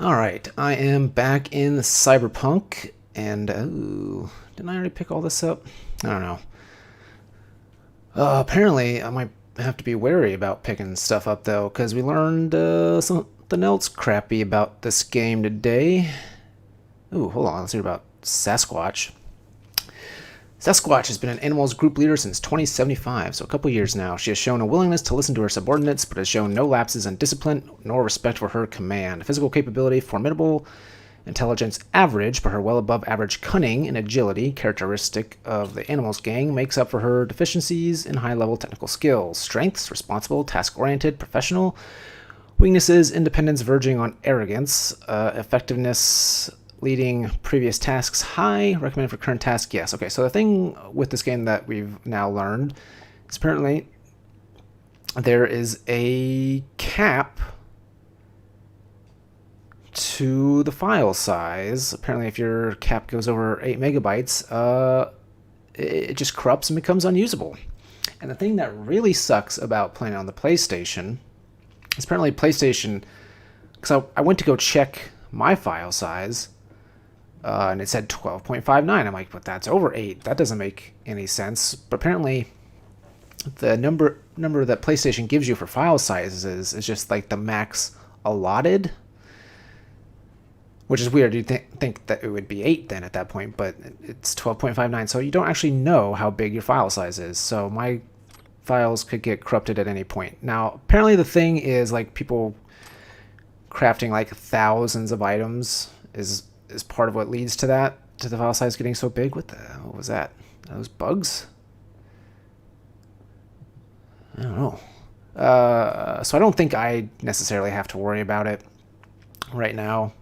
Alright, I am back in Cyberpunk, and ooh, didn't I already pick all this up? I don't know. Apparently, I might have to be wary about picking stuff up, though, because we learned something else crappy about this game today. Ooh, hold on, let's hear about Sasquatch. Sasquatch has been an animals group leader since 2075, so a couple years now. She has shown a willingness to listen to her subordinates, but has shown no lapses in discipline nor respect for her command. Physical capability, formidable. Intelligence, average, but her well above average cunning and agility, characteristic of the animals gang, makes up for her deficiencies in high-level technical skills. Strengths, responsible, task-oriented, professional. Weaknesses, independence verging on arrogance. Effectiveness, leading previous tasks high, recommended for current tasks, yes. Okay, so the thing with this game that we've now learned is apparently there is a cap to the file size. Apparently if your cap goes over 8 megabytes, it just corrupts and becomes unusable. And the thing that really sucks about playing on the PlayStation is apparently PlayStation, because I went to go check my file size, and it said 12.59. I'm like, but that's over 8. That doesn't make any sense. But apparently, the number that PlayStation gives you for file sizes is just like the max allotted, which is weird. You'd think that it would be 8 then at that point, but it's 12.59. So you don't actually know how big your file size is. So my files could get corrupted at any point. Now, apparently the thing is like people crafting like thousands of items is part of what leads to that, to the file size getting so big. What was that? Those bugs? I don't know. So I don't think I necessarily have to worry about it right now.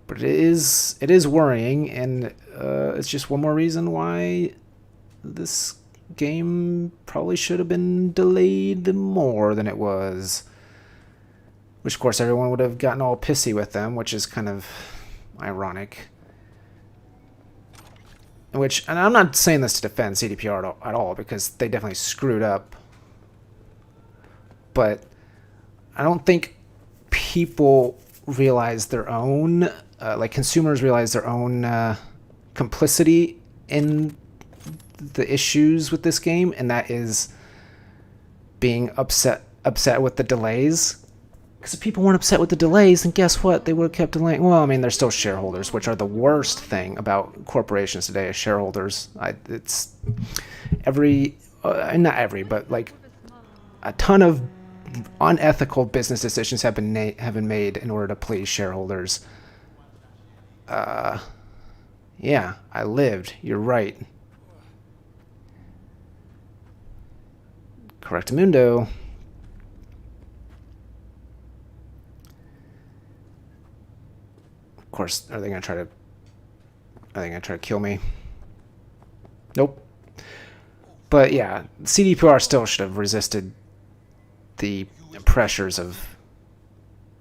But it is worrying, and it's just one more reason why this game probably should have been delayed more than it was. Which, of course, everyone would have gotten all pissy with them, which is kind of ironic. And I'm not saying this to defend CDPR at all, because they definitely screwed up. But I don't think people realize their own, like consumers realize their own complicity in the issues with this game, and that is being upset with the delays. Because if people weren't upset with the delays, then guess what? They would have kept delaying. Well, I mean, they're still shareholders, which are the worst thing about corporations today is shareholders. It's every, not every, but like a ton of unethical business decisions have been made in order to please shareholders. Yeah, I lived. You're right. Correctamundo. Of course, are they gonna try to kill me? Nope. But yeah, CDPR still should have resisted the pressures of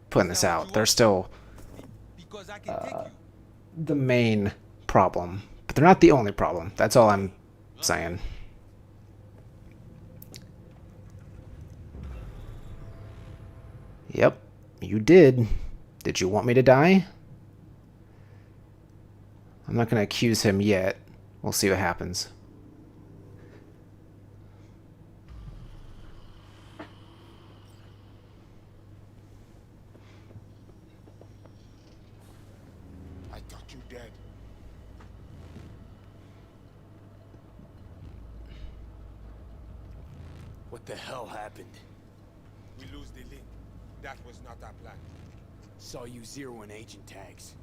putting this out. They're still the main problem, but they're not the only problem. That's all I'm saying. Yep, you did. Did you want me to die? I'm not going to accuse him yet. We'll see what happens. I thought you dead. What the hell happened? We lose the link. That was not our plan. Saw you zeroing agent tags.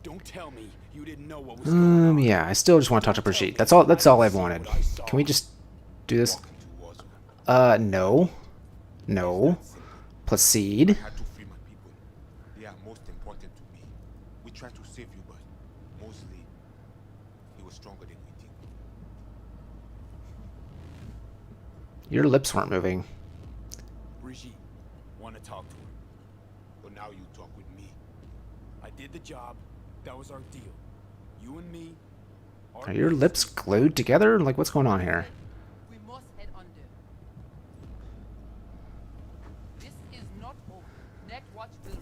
Don't tell me you didn't know what was going on. Yeah, I still just want to talk to Brigitte. That's all I've wanted. Can we just do this? No. No. Placide. I had to free my people. They are most important to me. We tried to save you, but mostly he was stronger than we think. Your lips weren't moving. Brigitte, want to talk to her. But now you talk with me. I did the job. That was our deal. You and me. Are your lips glued together? Like, what's going on here? We must head under. This is not over. Netwatch will return.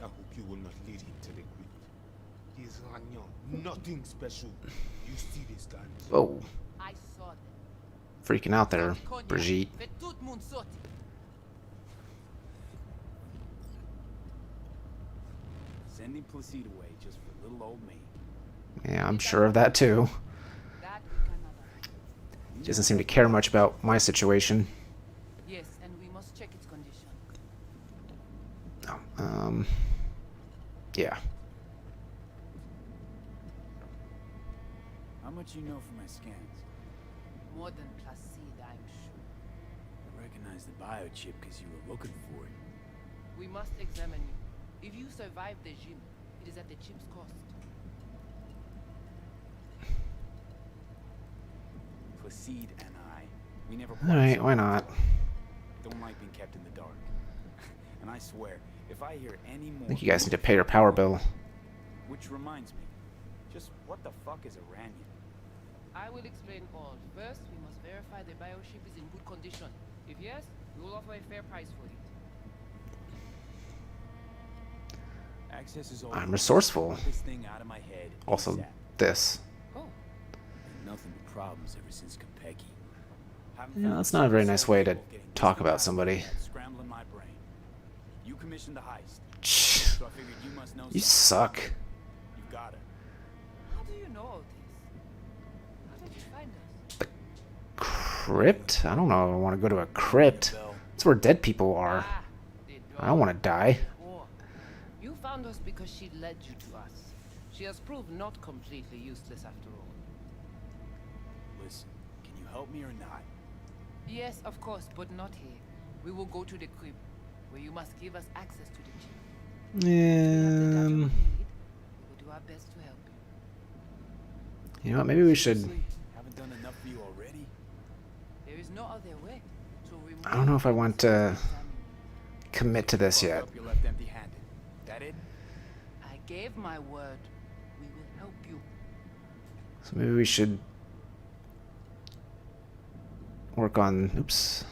I hope you will not lead him to the crypt. He is Ragnan, nothing special. You see these guns? Whoa, I saw them. freaking out there, Konya, Brigitte. Vetut Munsot. Sending Placide away just for little old me. Yeah, I'm sure of that too. That we cannot. He doesn't seem to care much about my situation. Yes, and we must check its condition. No, yeah. How much you know from my scans? More than Placide, I'm sure. I recognize the biochip because you were looking for it. We must examine you. If you survive the gym, it is at the chip's cost. Placide and I, we never. Alright, why not? Don't like being kept in the dark. And I swear, if I hear any more. I think you guys need to pay your power bill. Which reminds me, just what the fuck is a Ranyan? I will explain all. First, we must verify the biochip is in good condition. If yes, we will offer a fair price for it. Access is all. I'm resourceful. This thing out of my head. Also, ASAP. this. Oh, And nothing but problems ever since Konpeki. Yeah, that's not a very nice way to talk about somebody. Scrambling my brain. You commissioned the heist, Shh. so I figured you must know You something. suck. You got it. how do you know all this? How did you find us? Crypt? I don't know if I want to go to a crypt. That's where dead people are. Ah, the I don't want to die. door. You found us because she led you to us. She has proved not completely useless after all. Listen, can you help me or not? Yes, of course, but not here. We will go to the crib, where you must give us access to the chip. If we have the data we need, we will do our best to help you. You know what? Maybe we should. Seriously? Haven't done enough for you already? There is no other way. So remove I don't know if I want to examine. commit to this Fuck yet. up, you're left empty-handed. That it? I gave my word. We will help you. So maybe we should work on. Oops.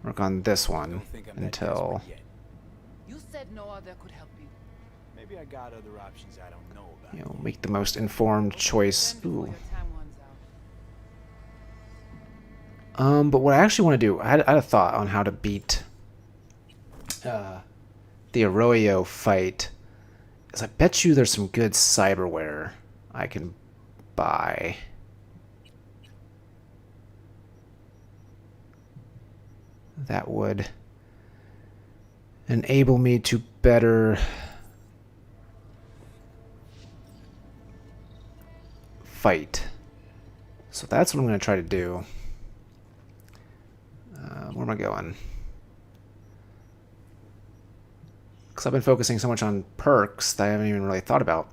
Work on this one Don't think I'm that until. desperate yet. You said no other could help you. Maybe I got other options I don't know about. You know, make the most informed choice. Then before Ooh. your time runs out. But what I actually want to do, I had a thought on how to beat the Arroyo fight. Is I bet you there's some good cyberware I can buy. That would enable me to better fight. So that's what I'm going to try to do. Where am I going? Because I've been focusing so much on perks that I haven't even really thought about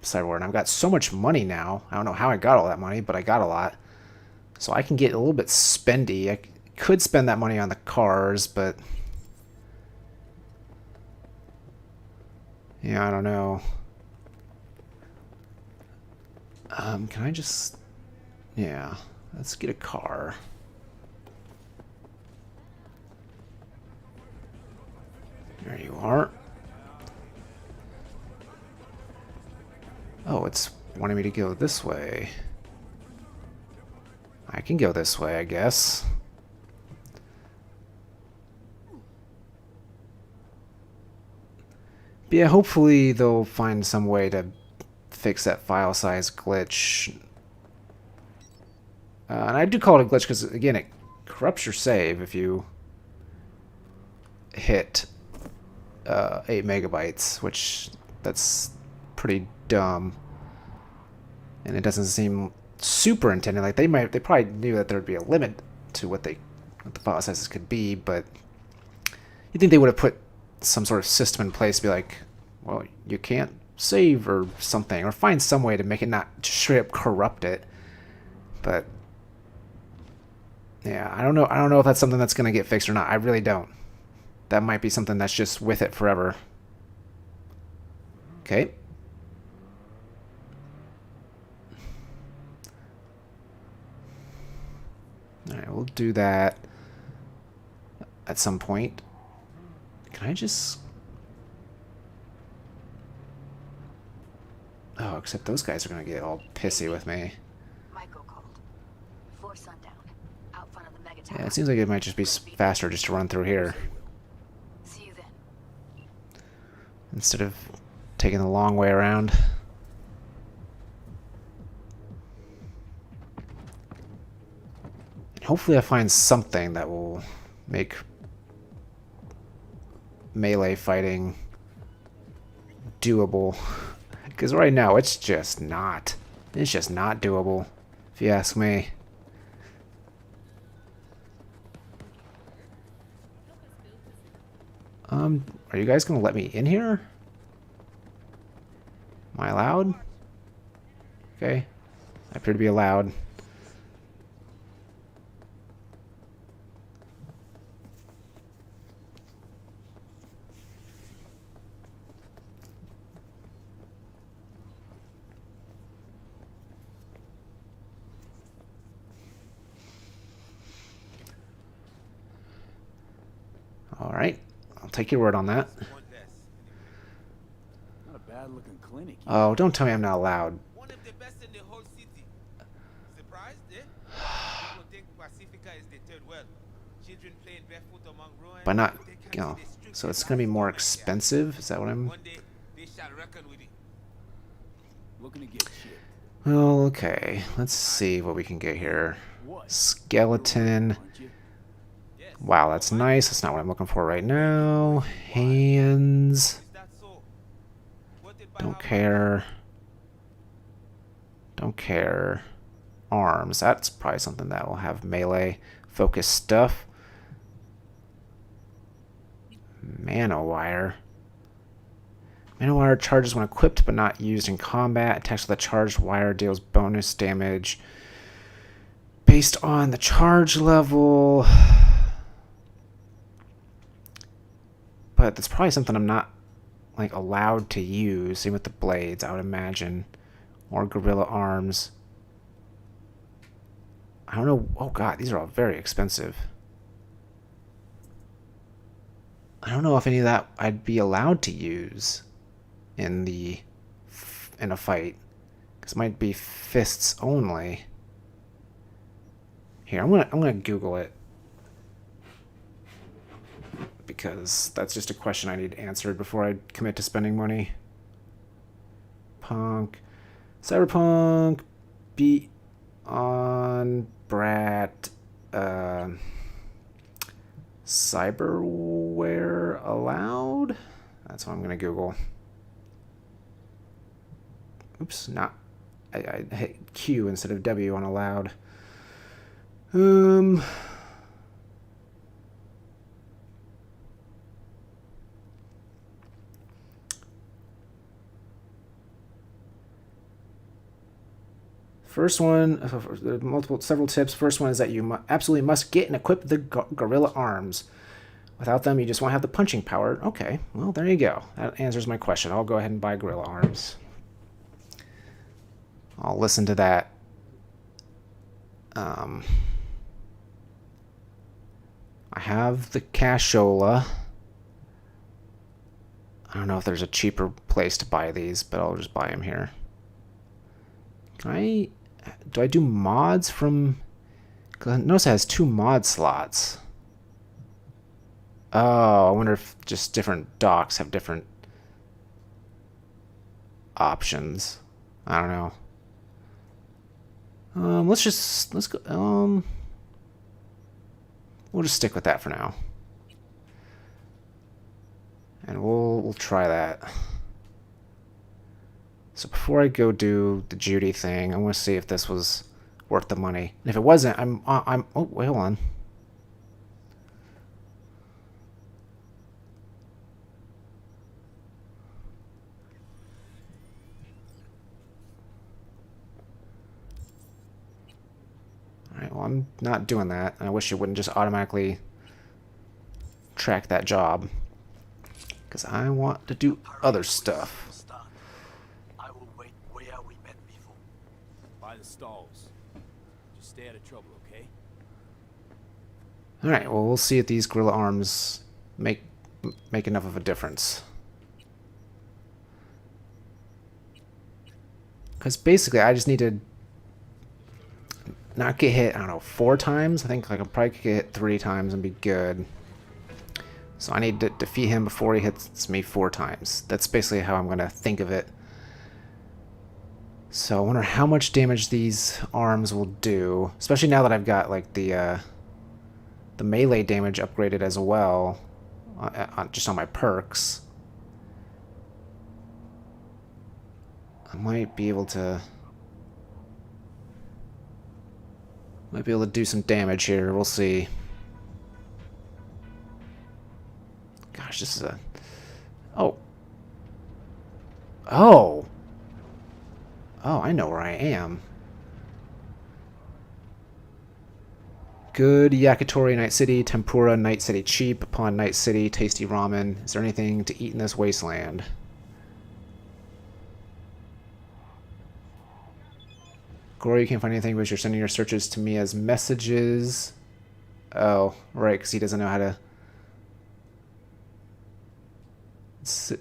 cyberware. And I've got so much money now. I don't know how I got all that money, but I got a lot. So I can get a little bit spendy. I could spend that money on the cars, but yeah, I don't know. Can I just... Yeah, let's get a car. There you are. Oh, it's wanting me to go this way. I can go this way, I guess. But yeah, hopefully they'll find some way to fix that file size glitch. And I do call it a glitch because, again, it corrupts your save if you hit 8 megabytes, which that's pretty dumb. And it doesn't seem super intended. Like they probably knew that there'd be a limit to what the file sizes could be, but you think they would have put some sort of system in place to be like, well, you can't save or something, or find some way to make it not straight up corrupt it. But yeah, I don't know if that's something that's going to get fixed or not. I really don't. That might be something that's just with it forever. Okay. Alright, we'll do that at some point. Can I just... except those guys are gonna get all pissy with me. Michael called. Before sundown, out front of the mega Yeah, tower. it seems like it might just be faster just to run through here See you then. instead of taking the long way around. And hopefully I find something that will make melee fighting doable. Because right now it's just not. It's just not doable, if you ask me. Are you guys gonna let me in here? Am I allowed? Okay. I appear to be allowed. Alright. I'll take your word on that. One less. Not a bad-looking clinic. Oh, don't tell me I'm not allowed. One of the best in the whole city. Surprised, eh? People think Pacifica is the third world. Children playing barefoot among ruins. But not, They can't you know, see the streets so it's without gonna be more government, yeah. expensive? Is that what I'm... One day, they shall reckon with it. Looking to get shit. Well, okay. Let's see what we can get here. What? Skeleton. Aren't you? Yes. Wow, that's nice. That's not what I'm looking for right now. Hands. Is that so? What did Don't care. Don't care. Arms. That's probably something that will have melee focused stuff. Mana wire. Mana wire charges when equipped but not used in combat. Attacks with a charged wire deals bonus damage based on the charge level. But that's probably something I'm not like allowed to use. Same with the blades, I would imagine. Or gorilla arms. I don't know. Oh god, these are all very expensive. I don't know if any of that I'd be allowed to use in a fight, because it might be fists only. Here, I'm gonna Google it, because that's just a question I need answered before I commit to spending money. Cyberpunk beat on Brat. Cyberware allowed? That's what I'm gonna Google. Oops, not. I hit Q instead of W on allowed. First one, several tips. First one is that you absolutely must get and equip the gorilla arms. Without them, you just won't have the punching power. Okay, well, there you go. That answers my question. I'll go ahead and buy gorilla arms. I'll listen to that. I have the cashola. I don't know if there's a cheaper place to buy these, but I'll just buy them here. Do I do mods from... Because notice it has 2 mod slots. Oh, I wonder if just different docks have different options. I don't know. Let's go. We'll just stick with that for now, and we'll try that. So before I go do the Judy thing, I want to see if this was worth the money. And if it wasn't, oh wait, hold on. Alright, well, I'm not doing that. I wish it wouldn't just automatically track that job, because I want to do other stuff. I will wait where we met before. By the stalls. Just stay out of trouble, okay? Alright, well, we'll see if these gorilla arms make enough of a difference. Because basically, I just need to not get hit, I don't know, 4 times? I think like I probably could get hit 3 times and be good. So I need to defeat him before he hits me 4 times. That's basically how I'm going to think of it. So I wonder how much damage these arms will do. Especially now that I've got like the melee damage upgraded as well. Just on my perks. I might be able to do some damage here. We'll see. Gosh, this is a... Oh. Oh! Oh, I know where I am. Good yakitori Night City, tempura Night City cheap, upon Night City tasty ramen. Is there anything to eat in this wasteland? Gory, you can't find anything, but you're sending your searches to me as messages. Oh, right, because he doesn't know how to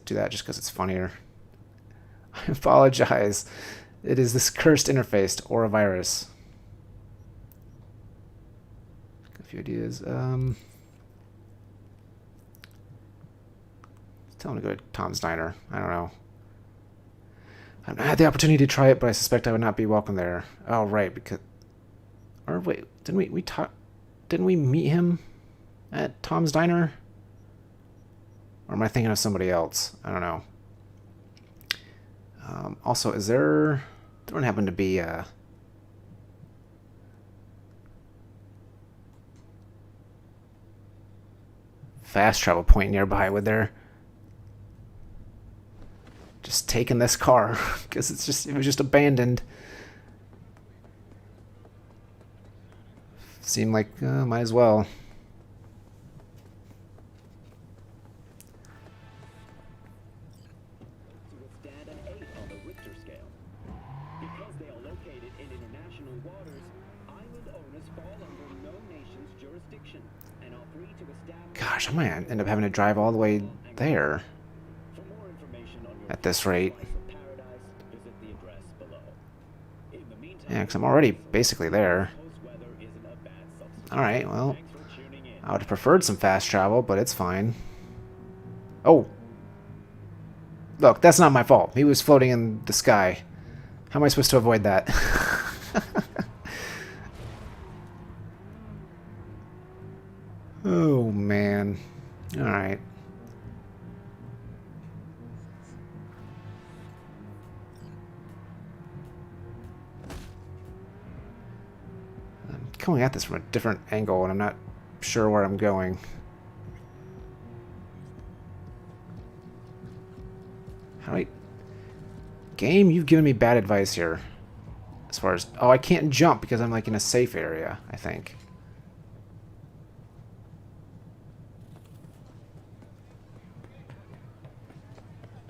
do that just because it's funnier. I apologize. It is this cursed interface or a virus. A few ideas. Tell him to go to Tom's Diner. I don't know. I've not had the opportunity to try it, but I suspect I would not be welcome there. Oh, right, because... Or wait, didn't we meet him at Tom's Diner? Or am I thinking of somebody else? I don't know. Also, is there don't happen to be a fast travel point nearby, would there? Just taking this car because it was just abandoned. Seemed like might as well. Gosh, I might end up having to drive all the way there at this rate. Yeah, because I'm already basically there. Alright, well, I would have preferred some fast travel, but it's fine. Oh! Look, that's not my fault. He was floating in the sky. How am I supposed to avoid that? Oh, man. Alright. I'm coming at this from a different angle, and I'm not sure where I'm going. How do I... Game, you've given me bad advice here. As far as... Oh, I can't jump because I'm, like, in a safe area, I think.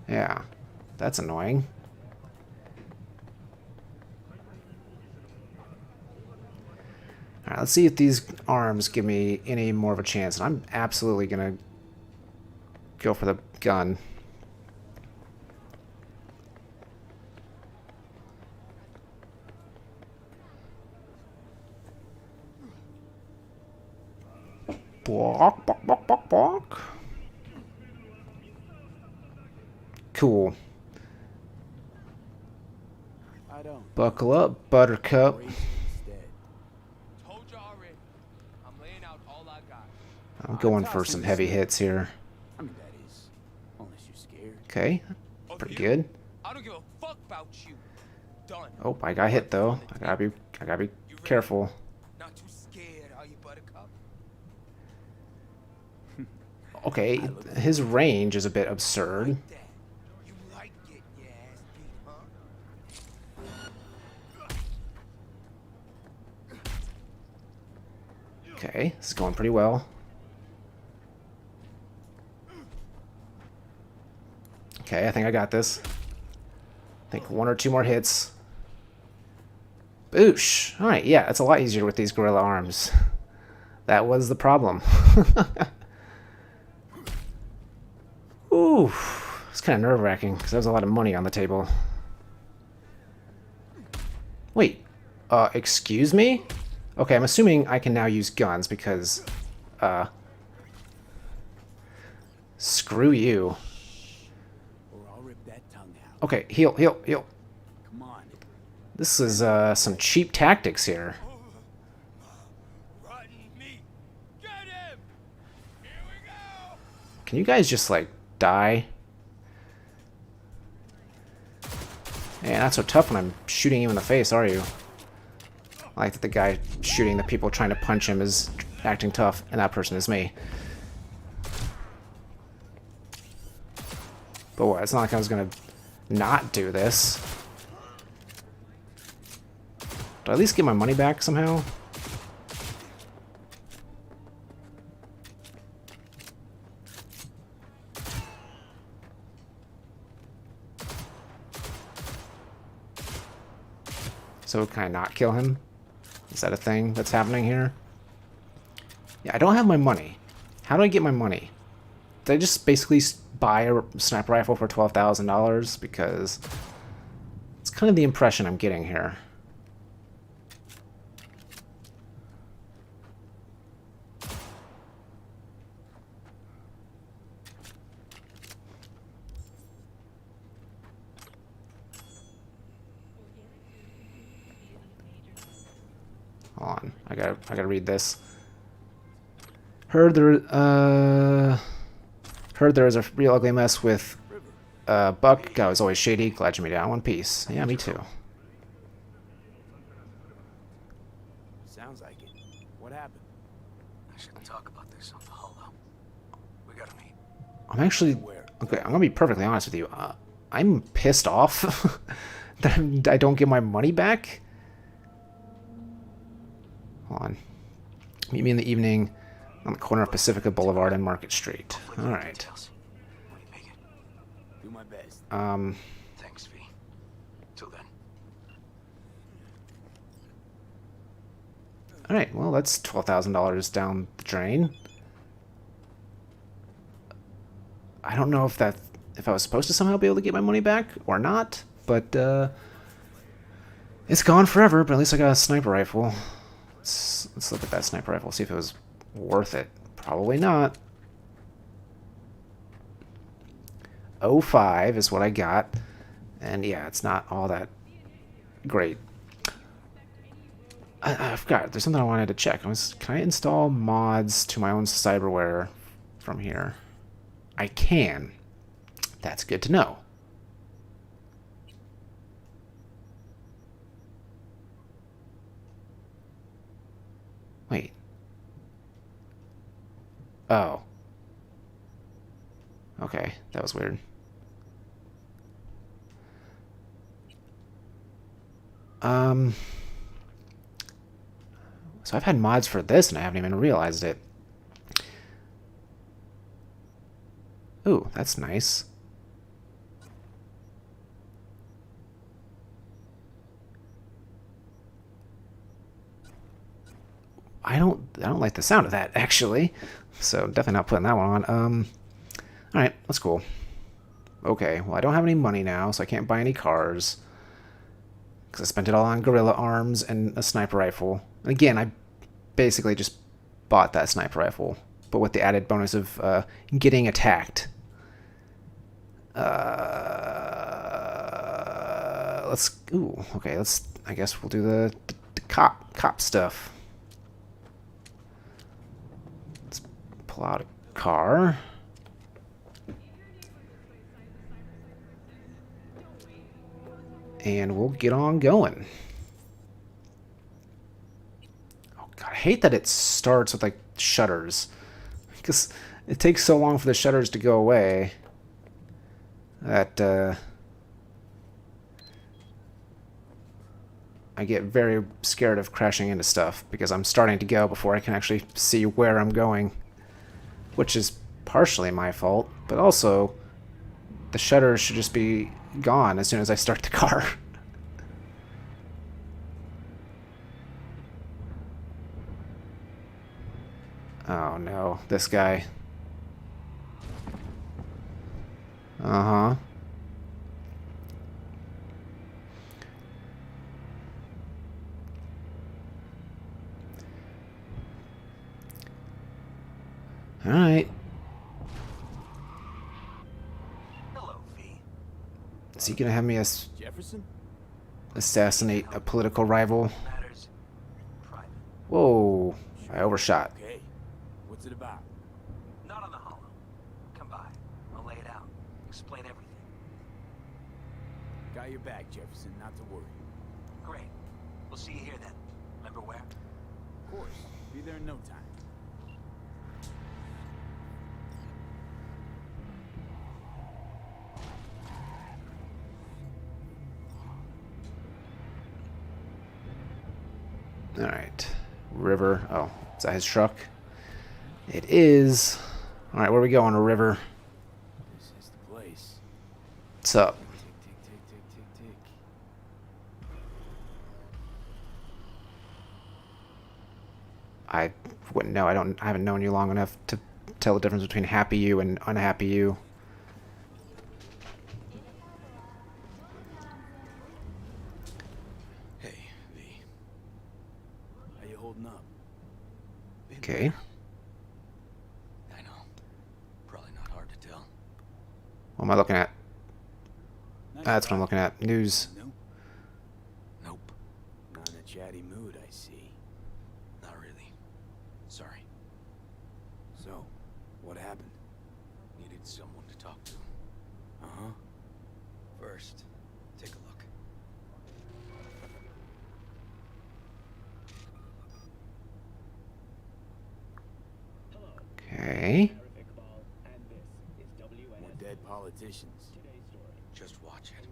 Yeah, that's annoying. Alright, let's see if these arms give me any more of a chance. And I'm absolutely gonna go for the gun. Block, block, block, block, block. Cool. I don't. Buckle up, Buttercup. Told you already. I'm laying out all I got. I'm going for some heavy hits here. I mean, that is, unless you're scared. Okay, pretty good. I don't give a fuck about you. Done. Oh, I got hit though. I gotta be careful. Not too scared, are you, Buttercup? Okay, his range is a bit absurd. That. You like getting your ass beat, huh? Okay, this is going pretty well. Okay, I think I got this. I think 1 or 2 more hits. Boosh! Alright, yeah, it's a lot easier with these gorilla arms. That was the problem. Ooh, it's kind of nerve-wracking because there was a lot of money on the table. Wait. Excuse me? Okay, I'm assuming I can now use guns because, screw you. Or I'll rip that tongue out. Okay, heal, heal, heal. Come on. This is, some cheap tactics here. Rotten meat. Get him! Here we go! Can you guys just, like, die? Hey, not so tough when I'm shooting you in the face, are you? I like that the guy shooting the people trying to punch him is acting tough, and that person is me. But what? It's not like I was gonna not do this. Do I at least get my money back somehow? So can I not kill him? Is that a thing that's happening here? Yeah, I don't have my money. How do I get my money? Did I just basically buy a sniper rifle for $12,000? Because it's kind of the impression I'm getting here. Hold on, I gotta read this. Heard there is a real ugly mess with Buck. Guy was always shady. Glad you made it out in one piece. Yeah, me too. Sounds like it. What happened? I shouldn't talk about this on the holo. We gotta meet. I'm actually okay. I'm gonna be perfectly honest with you. I'm pissed off that I don't get my money back. Hold on. Meet me in the evening on the corner of Pacifica Boulevard and Market Street. All right. Details. When you make it. Do my best. Thanks, V. Till then. All right. Well, that's $12,000 down the drain. I don't know if I was supposed to somehow be able to get my money back or not, but it's gone forever. But at least I got a sniper rifle. Let's look at that sniper rifle, see if it was worth it. Probably not. 05 is what I got. And yeah, it's not all that great. I forgot. There's something I wanted to check. Can I install mods to my own cyberware from here? I can. That's good to know. Wait. Oh. Okay, that was weird. So I've had mods for this and I haven't even realized it. Ooh, that's nice. I don't like the sound of that actually. So definitely not putting that one on. All right, that's cool. Okay, well I don't have any money now, so I can't buy any cars because I spent it all on gorilla arms and a sniper rifle. And again, I basically just bought that sniper rifle, but with the added bonus of getting attacked. Okay, I guess we'll do the cop stuff. Let's pull out a car. And we'll get on going. Oh god, I hate that it starts with like shutters, because it takes so long for the shutters to go away that I get very scared of crashing into stuff because I'm starting to go before I can actually see where I'm going, which is partially my fault, but also the shutters should just be gone as soon as I start the car. Oh no, this guy. Uh-huh. Is he gonna have me Jefferson? assassinate a political rival? Matters private. Whoa, I overshot. Okay. What's it about? Not on the hollow. Come by. I'll lay it out. Explain everything. Got your back, Jefferson. Not to worry. Great. We'll see you here then. Remember where? Of course. Be there in no time. Alright. River. Oh, is that his truck? It is. Alright, where we going, a river? This is the place. What's up? Tick, tick, tick, tick, tick, tick. I wouldn't know. I haven't known you long enough to tell the difference between happy you and unhappy you. Hey, V. How you holding up? Okay. I know. Probably not hard to tell. What am I looking at? Nice That's what I'm ride. looking at. News. No? Nope. Not in a chatty mood, I see. Not really. Sorry. So, what happened? Needed someone to talk to. Uh-huh. First, take a look. Okay. More dead politicians. Just watch it.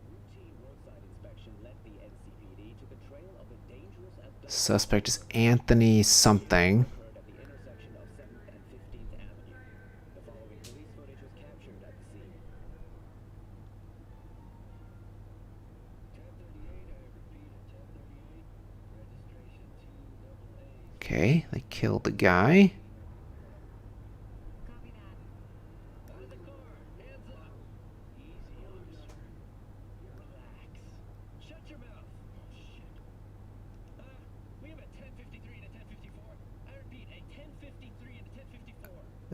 Suspect is Anthony something. Okay, they killed the guy.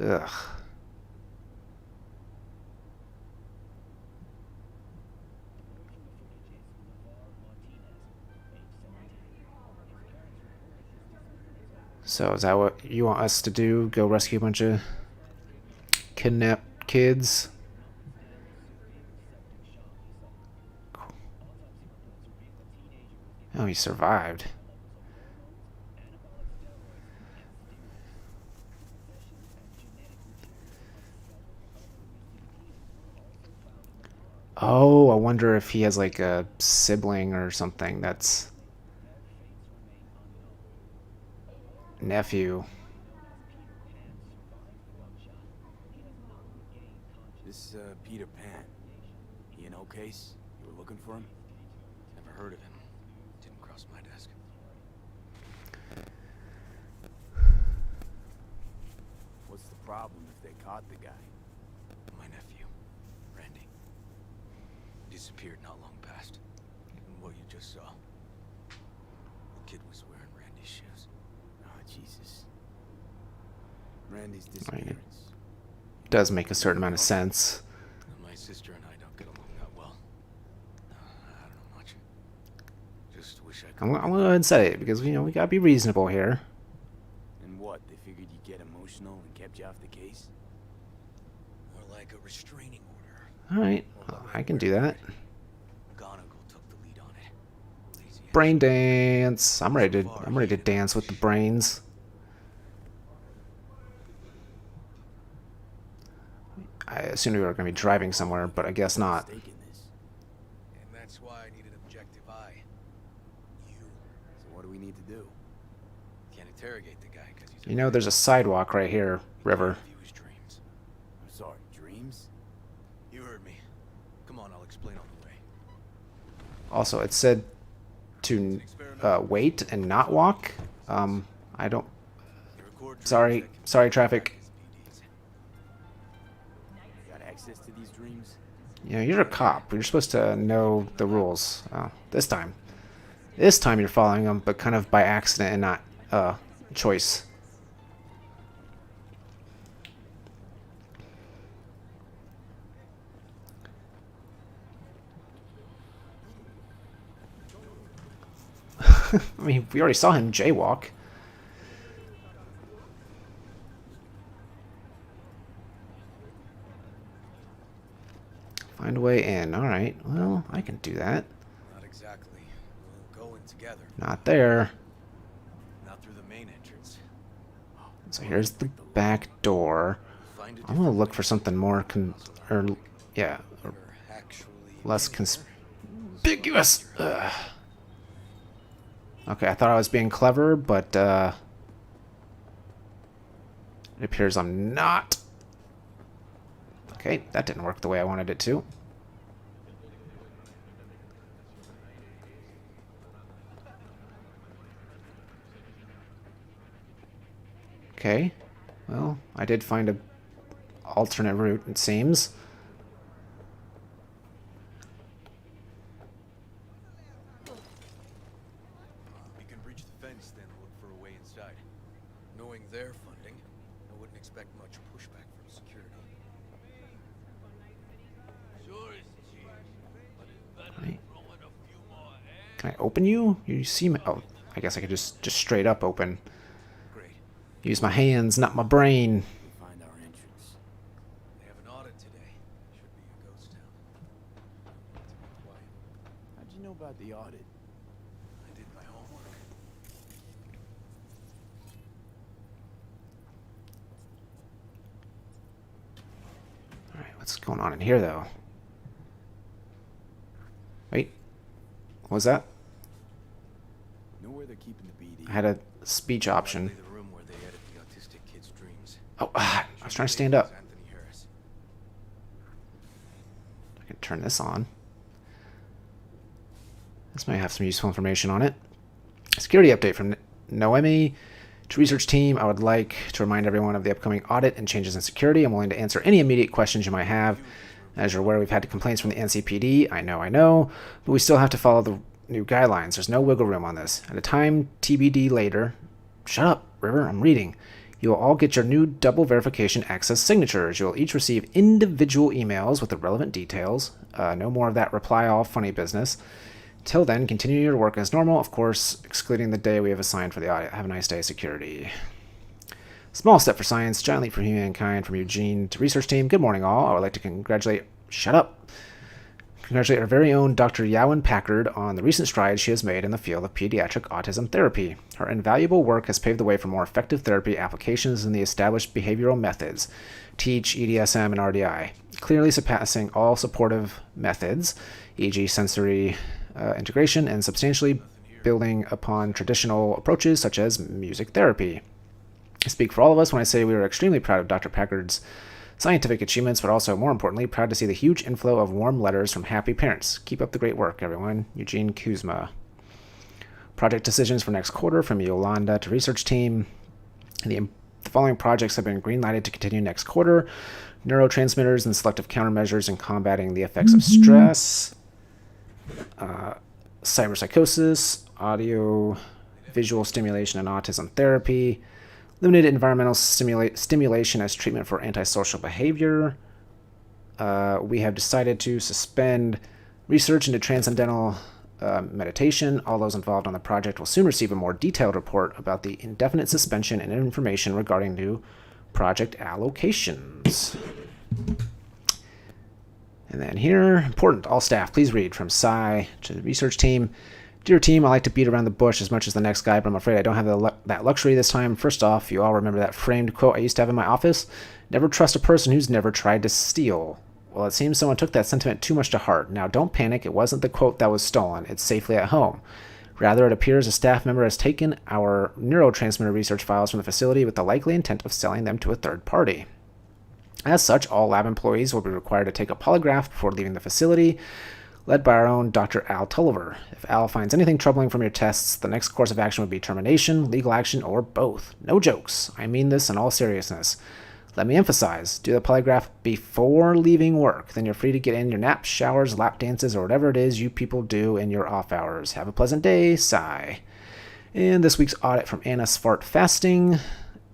Ugh. So is that what you want us to do? Go rescue a bunch of kidnapped kids? Oh, he survived. Oh, I wonder if he has like a sibling or something that's nephew. This, Peter Pan. He in case? You were looking for him? Never heard of him. Didn't cross my desk. What's the problem if they caught the guy? My nephew, Randy. Disappeared not long past. And what you just saw. The kid was wearing Randy's shoes. Ah, Jesus. Randy's disappearance. Does make a certain amount of sense. My sister and I don't get along that well. I don't know much. Just wish I could. I'm gonna go ahead and say it because we gotta be reasonable here. And what? They figured you'd get emotional and kept you off the case? More like a restraining order. All right, I can do that. McGonagall took the lead on it. Lazy Brain dance. I'm ready to dance with the brains. I assumed we were going to be driving somewhere, but I guess not. stake in this. And that's why I need an objective eye. You. So what do we need to do? Can't interrogate the guy because he's. You know, there's a sidewalk right here, River. View his dreams. I'm sorry, dreams? You heard me. Come on, I'll explain on the way. Also, it said to wait and not walk. I don't. You record dreams Sorry, that can sorry, be traffic. PDs. Got access to these dreams? You're a cop. You're supposed to know the rules. This time you're following them, but kind of by accident and not choice. I mean, we already saw him jaywalk. Find a way in. Alright, well, I can do that. Not exactly. We'll go in together. Not there. Not through the main entrance. So here's the back door. Find a I'm gonna look for something more yeah, or actually less conspicuous. Ugh. Okay, I thought I was being clever, but it appears I'm not. Okay, that didn't work the way I wanted it to. Okay, well, I did find a alternate route, it seems. We can breach the fence, then look for a way inside. Knowing their funding, I wouldn't expect much pushback from security. Right. Can I open you? You see me? Oh, I guess I could just straight up open. Great. Use my hands, not my brain. Find our entrance. They have an audit today. Should be a ghost town. Need to be quiet. How'd you know about the audit? I did my homework. Alright, what's going on in here, though? Wait. What was that? Know where they're keeping the BD? I had a speech option. Likely the room where they edit the autistic kid's dreams. Oh, I was trying to stand up. Anthony Harris. I can turn this on. This might have some useful information on it. Security update from Noemi. To research team, I would like to remind everyone of the upcoming audit and changes in security. I'm willing to answer any immediate questions you might have. As you're aware, we've had complaints from the NCPD. I know, but we still have to follow the new guidelines. There's no wiggle room on this. At a time TBD later, shut up, River, I'm reading. You will all get your new double verification access signatures. You will each receive individual emails with the relevant details. No more of that reply all funny business. Till then, continue your work as normal, of course, excluding the day we have assigned for the audit. Have a nice day, security. Small step for science, giant leap for humankind. From Eugene to research team. Good morning, all. I would like to congratulate our very own Dr. Yowen Packard on the recent strides she has made in the field of pediatric autism therapy. Her invaluable work has paved the way for more effective therapy applications in the established behavioral methods, TEACH, EDSM, and RDI, clearly surpassing all supportive methods, e.g. sensory integration, and substantially building upon traditional approaches such as music therapy. I speak for all of us when I say we are extremely proud of Dr. Packard's scientific achievements, but also, more importantly, proud to see the huge inflow of warm letters from happy parents. Keep up the great work, everyone. Eugene Kuzma. Project decisions for next quarter from Yolanda to research team. The following projects have been green-lighted to continue next quarter. Neurotransmitters and selective countermeasures in combating the effects of stress. Cyberpsychosis, audio, visual stimulation and autism therapy. Limited environmental stimulation as treatment for antisocial behavior. We have decided to suspend research into transcendental meditation. All those involved on the project will soon receive a more detailed report about the indefinite suspension and information regarding new project allocations. And then here, important, all staff, please read from Cy to the research team. Dear team, I like to beat around the bush as much as the next guy, but I'm afraid I don't have that luxury this time. First off, you all remember that framed quote I used to have in my office? Never trust a person who's never tried to steal. Well, it seems someone took that sentiment too much to heart. Now, don't panic. It wasn't the quote that was stolen. It's safely at home. Rather, it appears a staff member has taken our neurotransmitter research files from the facility with the likely intent of selling them to a third party. As such, all lab employees will be required to take a polygraph before leaving the facility, led by our own Dr. Al Tulliver. If Al finds anything troubling from your tests, the next course of action would be termination, legal action, or both. No jokes. I mean this in all seriousness. Let me emphasize, do the polygraph before leaving work. Then you're free to get in your naps, showers, lap dances, or whatever it is you people do in your off hours. Have a pleasant day, Sigh. And this week's audit from Anna Svart Fasting.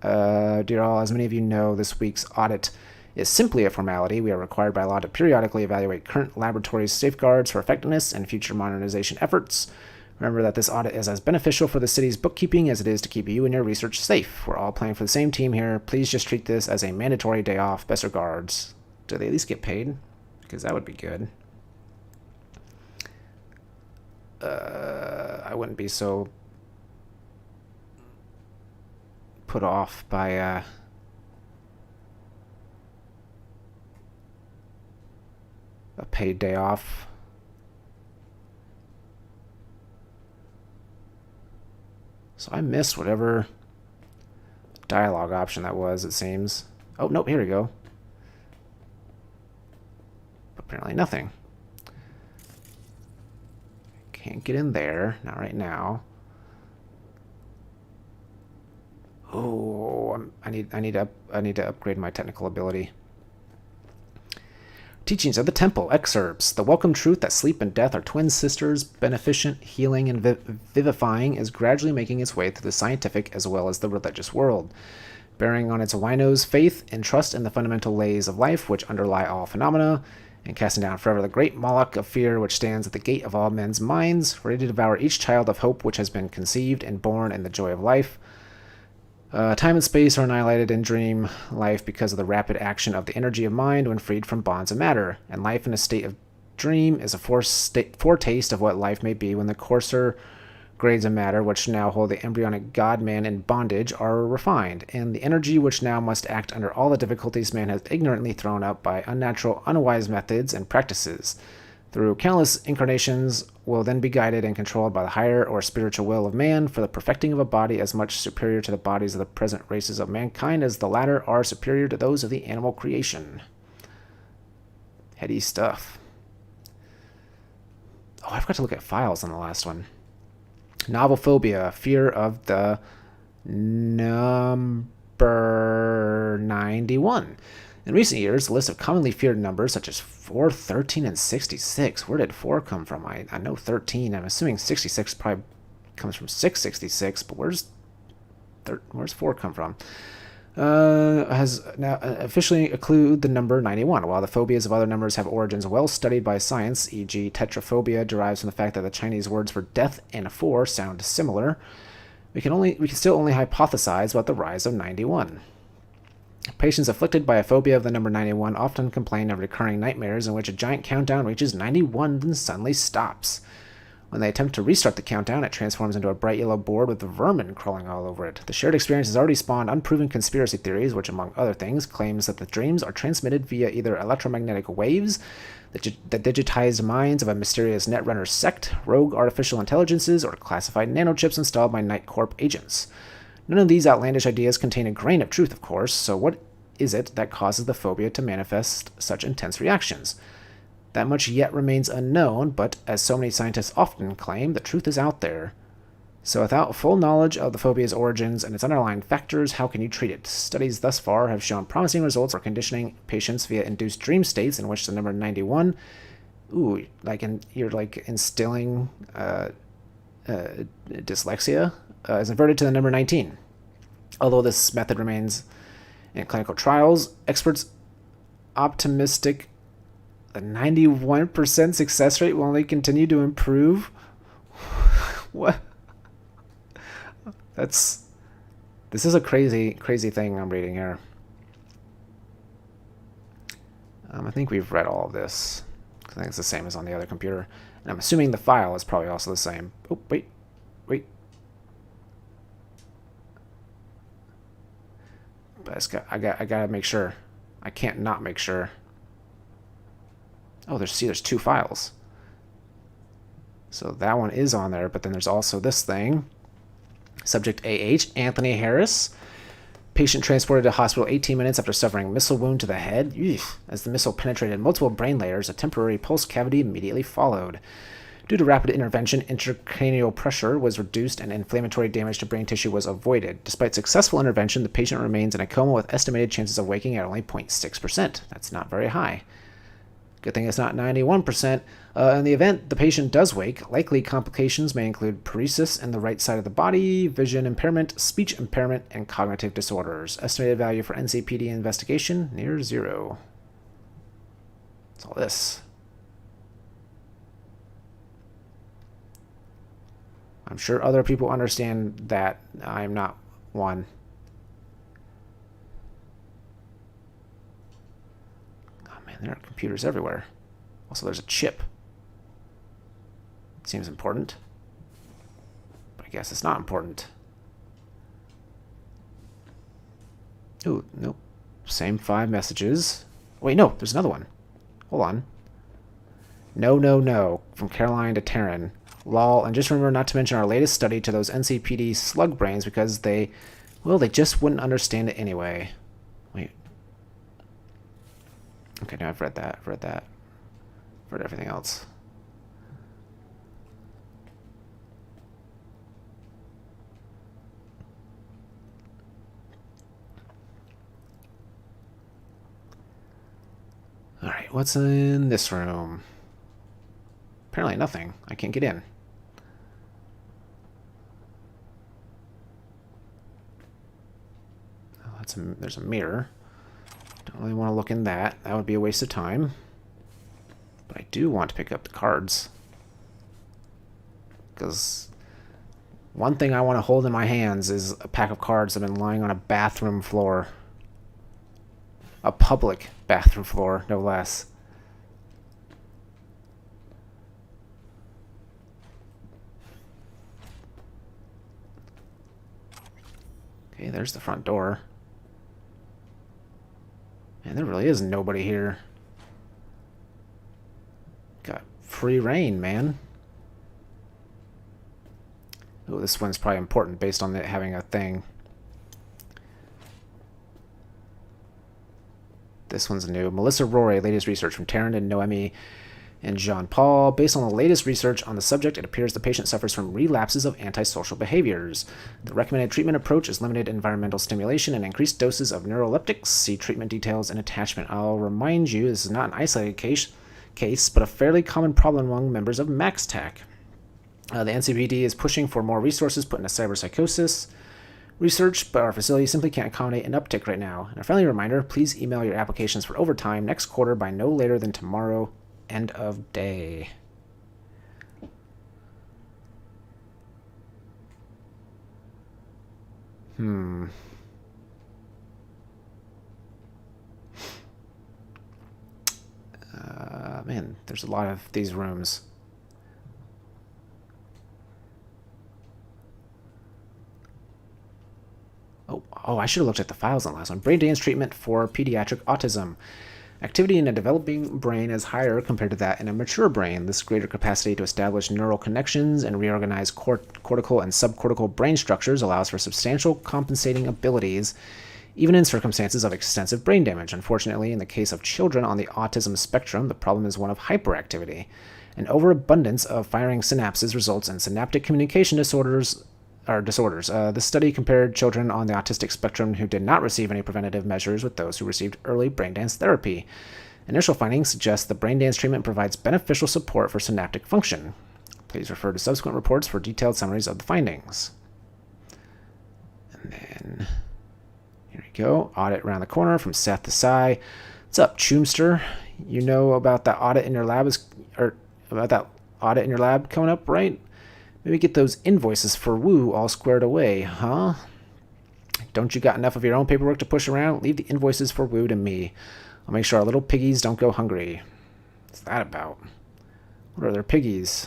Dear all, as many of you know, this week's audit is simply a formality. We are required by law to periodically evaluate current laboratories' safeguards for effectiveness and future modernization efforts. Remember that this audit is as beneficial for the city's bookkeeping as it is to keep you and your research safe. We're all playing for the same team here. Please just treat this as a mandatory day off. Best regards. Do they at least get paid? Because that would be good. I wouldn't be so put off by a paid day off. So I missed whatever dialogue option that was, it seems. Oh, nope, here we go. Apparently nothing. Can't get in there. Not right now. Oh, I need to upgrade my technical ability. Teachings of the Temple, excerpts. The welcome truth that sleep and death are twin sisters, beneficent, healing, and vivifying, is gradually making its way through the scientific as well as the religious world. Bearing on its winos faith and trust in the fundamental lays of life which underlie all phenomena, and casting down forever the great Moloch of fear which stands at the gate of all men's minds, ready to devour each child of hope which has been conceived and born in the joy of life. Time and space are annihilated in dream life because of the rapid action of the energy of mind when freed from bonds of matter, and life in a state of dream is a foretaste of what life may be when the coarser grades of matter, which now hold the embryonic God-man in bondage, are refined, and the energy which now must act under all the difficulties man has ignorantly thrown up by unnatural, unwise methods and practices, through countless incarnations, will then be guided and controlled by the higher or spiritual will of man for the perfecting of a body as much superior to the bodies of the present races of mankind as the latter are superior to those of the animal creation. Heady stuff. Oh, I forgot to look at files on the last one. Novel phobia, fear of the number 91. In recent years, the list of commonly feared numbers such as 4, 13, and 66. Where did 4 come from? I know 13. I'm assuming 66 probably comes from 666, but where's 4 come from? Has now officially include the number 91. While the phobias of other numbers have origins well studied by science, e.g. tetraphobia derives from the fact that the Chinese words for death and 4 sound similar, we can still only hypothesize about the rise of 91. Patients afflicted by a phobia of the number 91 often complain of recurring nightmares in which a giant countdown reaches 91 and suddenly stops. When they attempt to restart the countdown, it transforms into a bright yellow board with vermin crawling all over it. The shared experience has already spawned unproven conspiracy theories, which, among other things, claims that the dreams are transmitted via either electromagnetic waves, the digitized minds of a mysterious netrunner sect, rogue artificial intelligences, or classified nanochips installed by Night Corp agents. None of these outlandish ideas contain a grain of truth, of course, so what is it that causes the phobia to manifest such intense reactions? That much yet remains unknown, but as so many scientists often claim, the truth is out there. So without full knowledge of the phobia's origins and its underlying factors, how can you treat it? Studies thus far have shown promising results for conditioning patients via induced dream states in which the number 91, you're instilling dyslexia, is inverted to the number 19. Although this method remains in clinical trials, experts optimistic the 91% success rate will only continue to improve. What? This is a crazy thing I'm reading here. I think we've read all of this. I think it's the same as on the other computer. And I'm assuming the file is probably also the same. Oh, wait. But I gotta make sure. I can't not make sure. Oh, there's 2 files. So that one is on there, but then there's also this thing. Subject AH, Anthony Harris. Patient transported to hospital 18 minutes after suffering a missile wound to the head. Eesh. As the missile penetrated multiple brain layers, a temporary pulse cavity immediately followed. Due to rapid intervention, intracranial pressure was reduced and inflammatory damage to brain tissue was avoided. Despite successful intervention, the patient remains in a coma with estimated chances of waking at only 0.6%. That's not very high. Good thing it's not 91%. In the event the patient does wake, likely complications may include paresis in the right side of the body, vision impairment, speech impairment, and cognitive disorders. Estimated value for NCPD investigation, near 0. That's all this. I'm sure other people understand that. I'm not one. Oh man, there are computers everywhere. Also, there's a chip. Seems important. But I guess it's not important. Ooh, nope. Same 5 messages. Wait, no, there's another one. Hold on. No, no, no. From Caroline to Taryn. Lol, and just remember not to mention our latest study to those NCPD slug brains because they just wouldn't understand it anyway. Wait. Okay, now I've read that. I've read that. I've read everything else. Alright, what's in this room? Apparently nothing. I can't get in. Oh, there's a mirror. Don't really want to look in that. That would be a waste of time. But I do want to pick up the cards. Because one thing I want to hold in my hands is a pack of cards that have been lying on a bathroom floor. A public bathroom floor, no less. Okay, there's the front door. And there really is nobody here. Got free reign, man. Oh, this one's probably important based on it having a thing. This one's new. Melissa Rory, latest research from Taryn and Noemi and Jean Paul. Based on the latest research on the subject, it appears the patient suffers from relapses of antisocial behaviors. The recommended treatment approach is limited environmental stimulation and increased doses of neuroleptics. See treatment details and attachment. I'll remind you, this is not an isolated case, but a fairly common problem among members of MaxTac. The NCPD is pushing for more resources put into cyberpsychosis research, but our facility simply can't accommodate an uptick right now. And a friendly reminder, please email your applications for overtime next quarter by no later than tomorrow, end of day. Man, there's a lot of these rooms. Oh, I should have looked at the files on the last one. Brain dance treatment for pediatric autism. Activity in a developing brain is higher compared to that in a mature brain. This greater capacity to establish neural connections and reorganize cortical and subcortical brain structures allows for substantial compensating abilities, even in circumstances of extensive brain damage. Unfortunately, in the case of children on the autism spectrum, the problem is one of hyperactivity. An overabundance of firing synapses results in synaptic communication disorders. This study compared children on the autistic spectrum who did not receive any preventative measures with those who received early brain dance therapy. Initial findings suggest the brain dance treatment provides beneficial support for synaptic function. Please refer to subsequent reports for detailed summaries of the findings. And then, here we go. Audit around the corner from Seth to Sai. What's up, Choomster? You know about that audit in your lab coming up, right? Maybe get those invoices for Woo all squared away, huh? Don't you got enough of your own paperwork to push around? Leave the invoices for Woo to me. I'll make sure our little piggies don't go hungry. What's that about? What are their piggies?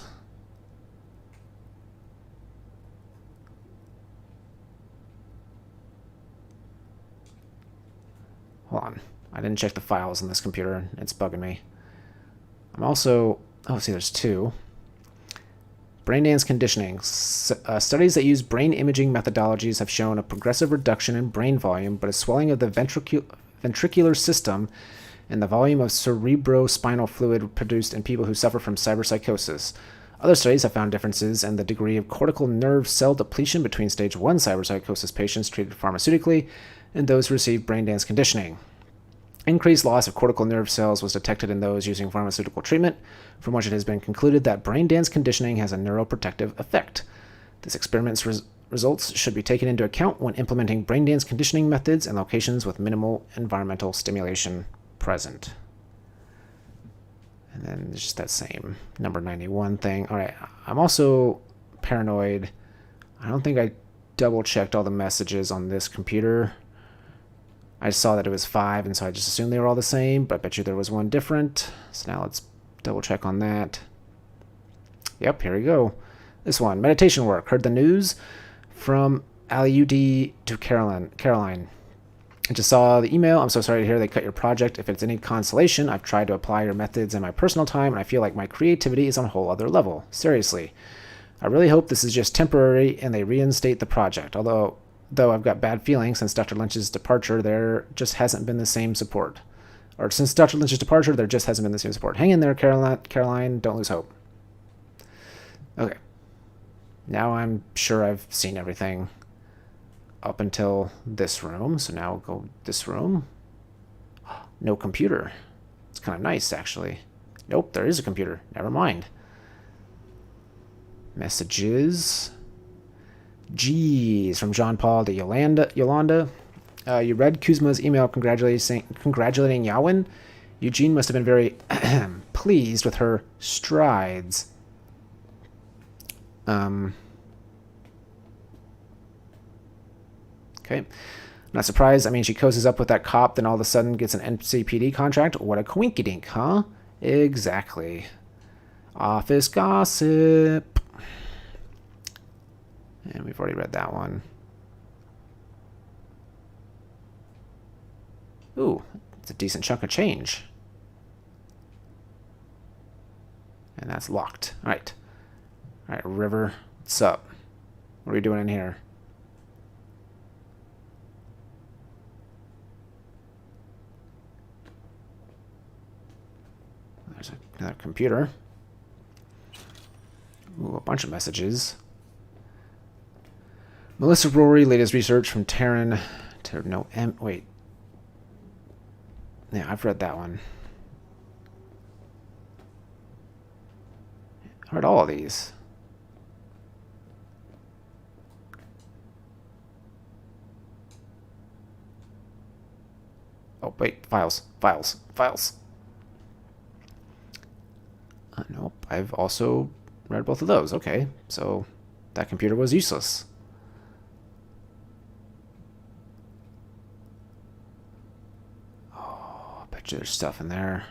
Hold on. I didn't check the files on this computer. It's bugging me. I'm also... Oh, see, there's 2. Brain dance conditioning. Studies that use brain imaging methodologies have shown a progressive reduction in brain volume, but a swelling of the ventricular system and the volume of cerebrospinal fluid produced in people who suffer from cyberpsychosis. Other studies have found differences in the degree of cortical nerve cell depletion between stage 1 cyberpsychosis patients treated pharmaceutically and those who received brain dance conditioning. Increased loss of cortical nerve cells was detected in those using pharmaceutical treatment, from which it has been concluded that brain dance conditioning has a neuroprotective effect. This experiment's results should be taken into account when implementing brain dance conditioning methods in locations with minimal environmental stimulation present. And then there's just that same number 91 thing. All right, I'm also paranoid. I don't think I double-checked all the messages on this computer. I saw that it was 5, and so I just assumed they were all the same, but I bet you there was one different. So now let's double-check on that. Yep, here we go. This one, meditation work. Heard the news from Aliudi to Caroline. I just saw the email. I'm so sorry to hear they cut your project. If it's any consolation, I've tried to apply your methods in my personal time, and I feel like my creativity is on a whole other level. Seriously. I really hope this is just temporary and they reinstate the project. Though I've got bad feelings since Dr. Lynch's departure, there just hasn't been the same support. Or since Dr. Lynch's departure, there just hasn't been the same support. Hang in there, Caroline. Don't lose hope. Okay. Now I'm sure I've seen everything up until this room. So now we'll go this room. No computer. It's kind of nice, actually. Nope, there is a computer. Never mind. Messages. Geez, from John Paul to Yolanda. You read Kuzma's email congratulating Yawin? Eugene must have been very pleased with her strides. Okay. Not surprised. I mean, she cozies up with that cop, then all of a sudden gets an NCPD contract. What a coinkydink, huh? Exactly. Office gossip. And we've already read that one. Ooh, it's a decent chunk of change. And that's locked. All right. All right, River, what's up? What are we doing in here? There's another computer. Ooh, a bunch of messages. Melissa Rory, latest research from Taryn. Wait. Yeah, I've read that one. I read all of these. Oh, wait. Files. Nope. I've also read both of those. Okay. So that computer was useless. Oh, I bet you there's stuff in there.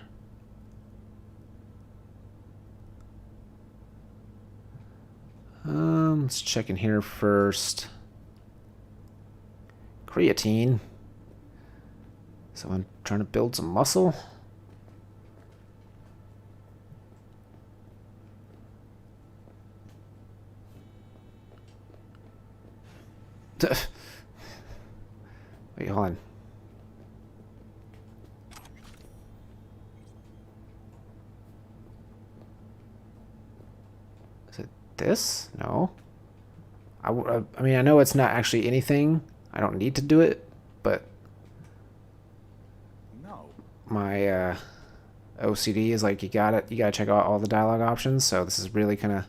Let's check in here first. Creatine. Someone trying to build some muscle. Wait, hold on. Is it this? No. I mean, I know it's not actually anything. I don't need to do it, but No. my OCD is like, you gotta check out all the dialogue options. So this is really kind of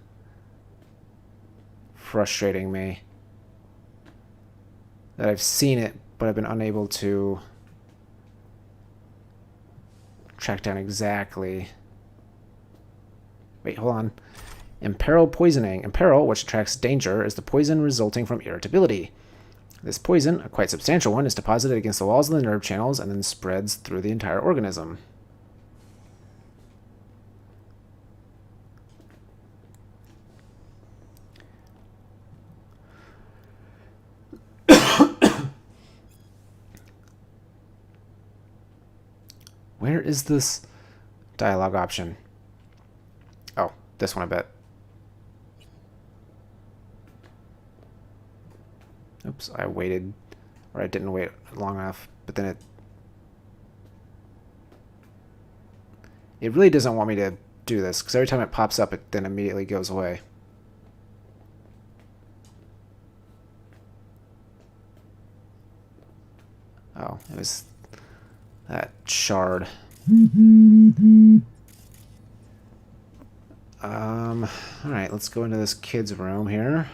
frustrating me that I've seen it, but I've been unable to track down exactly. Wait, hold on. Imperil poisoning. Imperil, which attracts danger, is the poison resulting from irritability. This poison, a quite substantial one, is deposited against the walls of the nerve channels and then spreads through the entire organism. Where is this dialogue option? Oh, this one, I bet. Oops, I waited, or I didn't wait long enough, but then it really doesn't want me to do this, because every time it pops up, it then immediately goes away. Oh, it was that shard. Alright, let's go into this kid's room here.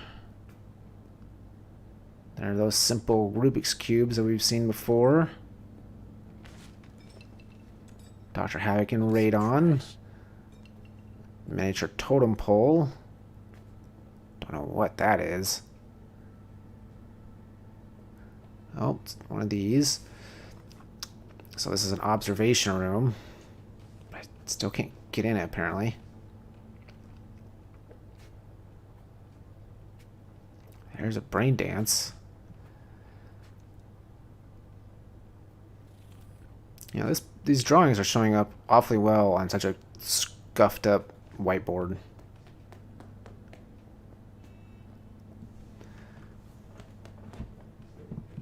There are those simple Rubik's Cubes that we've seen before. Dr. Havoc and Radon. Miniature totem pole. Don't know what that is. Oh, it's one of these. So this is an observation room. I still can't get in it, apparently. There's a brain dance. You know, these drawings are showing up awfully well on such a scuffed up whiteboard.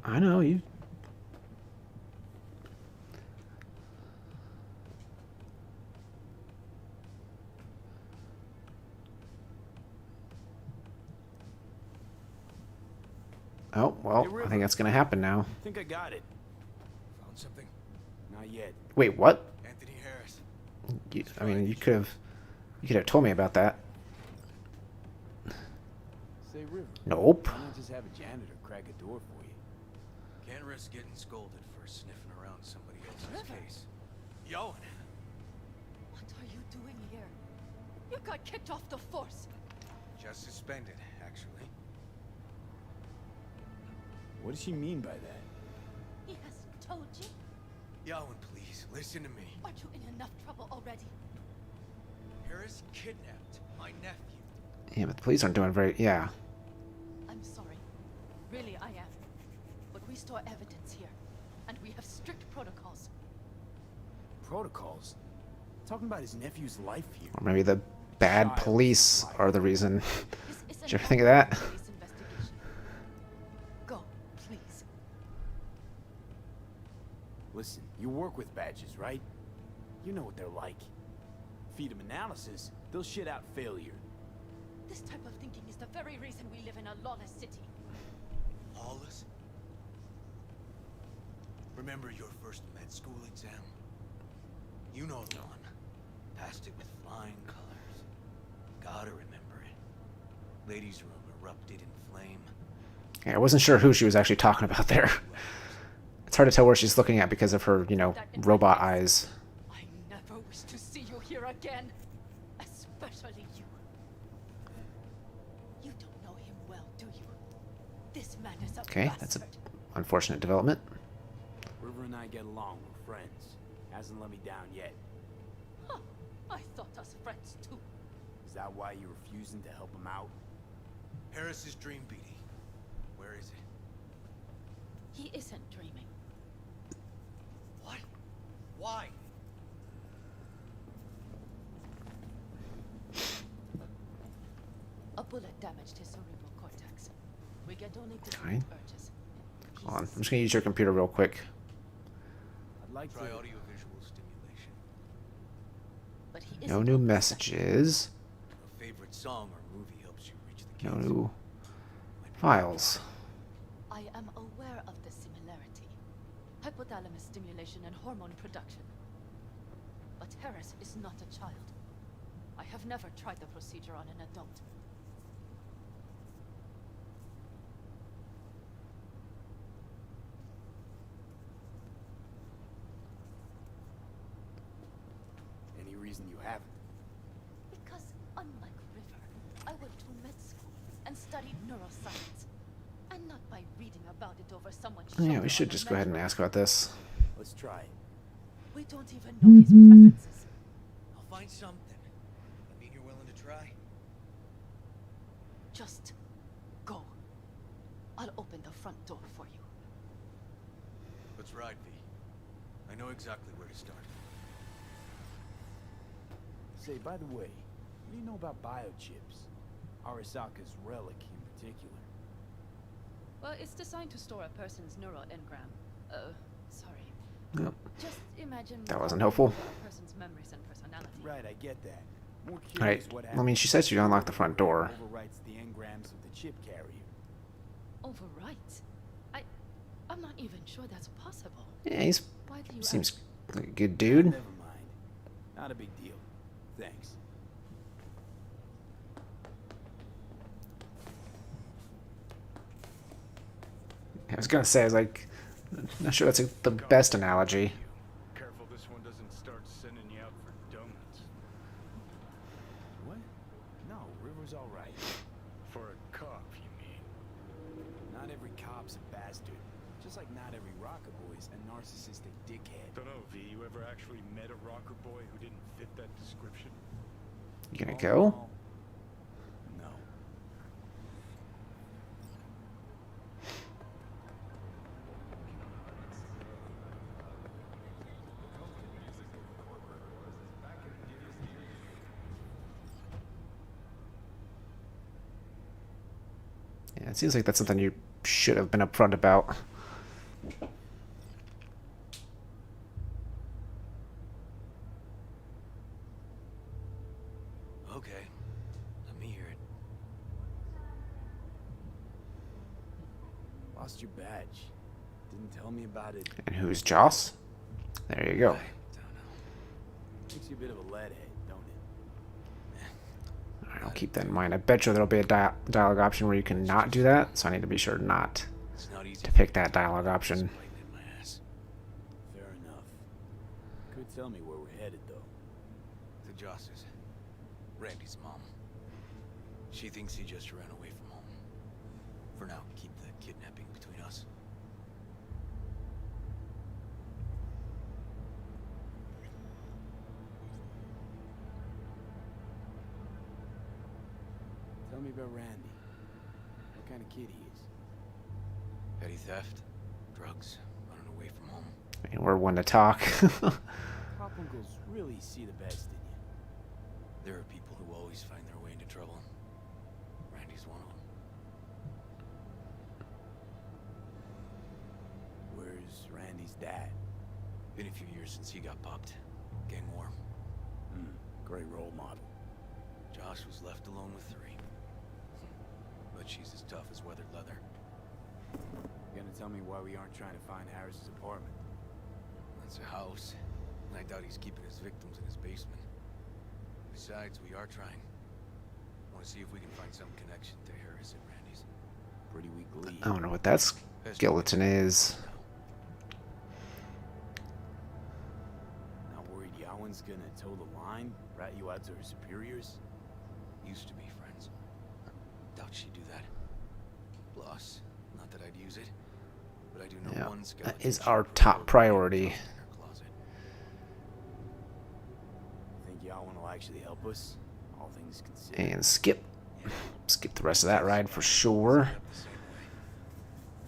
I know, you... Oh, well, I think that's gonna happen now. I think I got it. Found something? Not yet. Wait, what? Anthony Harris. I mean, you could have told me about that. Say, River. Nope. Why not just have a janitor crack a door for you? Can't risk getting scolded for sniffing around somebody else's River. case. Yo! What are you doing here? You got kicked off the force. Just suspended, actually. What does she mean by that? He hasn't told you. Yowen, please, listen to me. Aren't you in enough trouble already? Harris kidnapped my nephew. Yeah, but the police aren't doing very... Yeah. I'm sorry. Really, I am. But we store evidence here, and we have strict protocols. Protocols? Talking about his nephew's life here. Or maybe the bad Child police are the reason. This is Did you ever think of that? police investigation. Go, please. Listen, you work with badges, right? You know what they're like. Feed them analysis, they'll shit out failure. This type of thinking is the very reason we live in a lawless city. Lawless? Remember your first med school exam? You know the one. Passed it with flying colors. Gotta remember it. Ladies' room erupted in flame. Yeah, I wasn't sure who she was actually talking about there. It's hard to tell where she's looking at because of her, you know, robot eyes. I never wish to see you here again. Especially you. You don't know him well, do you? This man is a Okay, that's a bastard. unfortunate development. River and I get along, we're friends. Hasn't let me down yet. Huh. I thought us friends too. Is that why you're refusing to help him out? Harris's dream beating. Where is it? He isn't dreaming. What? Why? A bullet damaged his cerebral cortex. We get only Okay. distinct urges. Hold on, I'm just gonna use your computer real quick. I'd like Try to... audiovisual stimulation. But he No isn't new only messages. A favorite song or movie helps you reach the No kids. new Might be files. I am aware of the similarity. Hypothalamus stimulation and hormone production. But Harris is not a child. I have never tried the procedure on an adult. Any reason you haven't? Because unlike River, I went to med school and studied neuroscience. And not by reading about it over someone's Yeah, shoulder we should on a just go ahead and manual. ask about this. Let's try it. We don't even know his preferences. I'll find something. I mean, you're willing to try? Just go. I'll open the front door for you. Let's ride, V. I know exactly where to start. Say, by the way, what do you know about biochips? Arasaka's relic in particular. Well, it's designed to store a person's neural engram. Sorry. Yep. Just imagine That wasn't copying helpful. over a person's memories and personality. Right, I get that. More curious Alright, what I mean, she said she unlocked the front door. Overwrites the engrams of the chip carrier. Overwrite? I'm not even sure that's possible. Yeah, he Why do you seems ask? like a good dude. Never mind. Not a big deal. Thanks. I was gonna say, I was like, not sure that's the best analogy. Careful this one doesn't start sending you out for donuts. What? No, River's all right. For a cop, you mean? Not every cop's a bastard. Just like not every rocker boy's a narcissistic dickhead. Don't know, V. You ever actually met a rocker boy who didn't fit that description? You gonna go? No. Yeah, it seems like that's something you should have been upfront about. Okay. Let me hear it. Lost your badge. Didn't tell me about it. And who's Joss? There you go. I don't know. Makes you a bit of a leadhead, don't it? Alright, I'll keep that in mind. I bet you there'll be a dialogue option where you can not do that, so I need to be sure not It's not easy to pick that dialogue option. biting in my ass. Fair enough. Could tell me where we're headed, though. The Josses. Randy's mom. She thinks he just ran away from home. For now, keep the kidnapping between us. Tell me about Randy. What kind of kid he is? Petty theft, drugs, running away from home. I mean, we're one to talk. Pop uncles really see the best in you. There are people who always find their way into trouble. Randy's one of them. Where's Randy's dad? Been a few years since he got popped. Gang war. Great role model. Josh was left alone with 3. But she's as tough as weathered leather. You gonna tell me why we aren't trying to find Harris's apartment? That's a house. And I doubt he's keeping his victims in his basement. Besides, we are trying. Want to see if we can find some connection to Harris and Randy's. Pretty weak lead. I don't know what that skeleton is. Not worried Yawen's gonna toe the line? Rat you out to her superiors? Used to be friends. Doubt she'd do that. Plus, not that I'd use it, but I do know Yeah, one that skeleton is she'd our prefer top to be priority. in her closet. Think Yawen will actually help us? All things considered. And skip. Skip the rest of that ride for sure. Up the same way.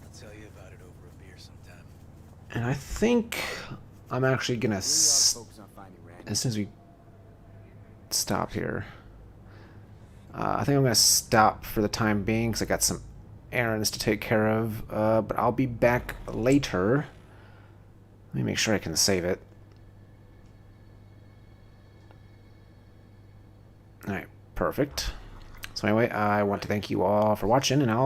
I'll tell you about it over a beer sometime. And I think I'm actually gonna, We ought to focus on finding Randy. as soon as we stop here, I think I'm gonna stop for the time being because I got some errands to take care of. But I'll be back later. Let me make sure I can save it. Alright, perfect. So anyway, I want to thank you all for watching, and I'll